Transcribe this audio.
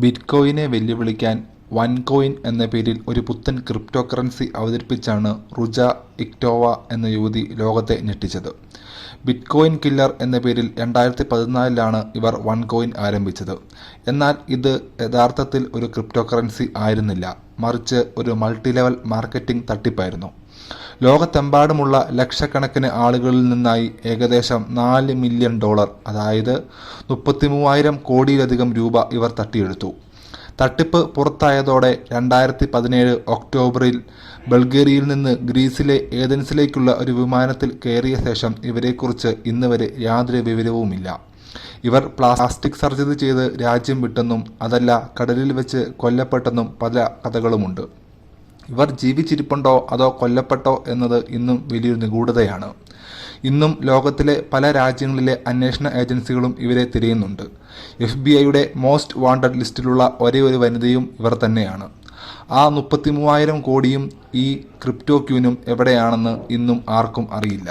ബിറ്റ്കോയിനെ വെല്ലുവിളിക്കാൻ വൺകോയിൻ എന്ന പേരിൽ ഒരു പുത്തൻ ക്രിപ്റ്റോകറൻസി അവതരിപ്പിച്ചാണ് റുജ ഇക്ടോവ എന്ന യുവതി ലോകത്തെ ഞെട്ടിച്ചത്. ബിറ്റ്കോയിൻ കില്ലർ എന്ന പേരിൽ 2014 ഇവർ വൺകോയിൻ ആരംഭിച്ചത്. എന്നാൽ ഇത് യഥാർത്ഥത്തിൽ ഒരു ക്രിപ്റ്റോകറൻസി ആയിരുന്നില്ല, മറിച്ച് ഒരു മൾട്ടി ലെവൽ മാർക്കറ്റിംഗ് തട്ടിപ്പായിരുന്നു. ലോകത്തെമ്പാടുമുള്ള ലക്ഷക്കണക്കിന് ആളുകളിൽ നിന്നായി ഏകദേശം $4 മില്യൺ, അതായത് 33,000 കോടിയിലധികം രൂപ ഇവർ തട്ടിയെടുത്തു. തട്ടിപ്പ് പുറത്തായതോടെ 2017 ഒക്ടോബറിൽ ബൾഗേറിയയിൽ നിന്ന് ഗ്രീസിലെ ഏതൻസിലേക്കുള്ള ഒരു വിമാനത്തിൽ കയറിയ ശേഷം ഇവരെക്കുറിച്ച് ഇന്ന് വരെ യാതൊരു വിവരവുമില്ല. ഇവർ പ്ലാസ്റ്റിക് സർജറി ചെയ്ത് രാജ്യം വിട്ടെന്നും അതല്ല കടലിൽ വെച്ച് കൊല്ലപ്പെട്ടെന്നും പല കഥകളുമുണ്ട്. ഇവർ ജീവിച്ചിരിപ്പുണ്ടോ അതോ കൊല്ലപ്പെട്ടോ എന്നത് ഇന്നും വലിയൊരു നിഗൂഢതയാണ്. ഇന്നും ലോകത്തിലെ പല രാജ്യങ്ങളിലെ അന്വേഷണ ഏജൻസികളും ഇവരെ തിരയുന്നുണ്ട്. FBI മോസ്റ്റ് വാണ്ടഡ് ലിസ്റ്റിലുള്ള ഒരേ ഒരു വനിതയും ഇവർ തന്നെയാണ്. ആ 33,000 കോടിയും ഈ ക്രിപ്റ്റോ ക്യൂനും എവിടെയാണെന്ന് ഇന്നും ആർക്കും അറിയില്ല.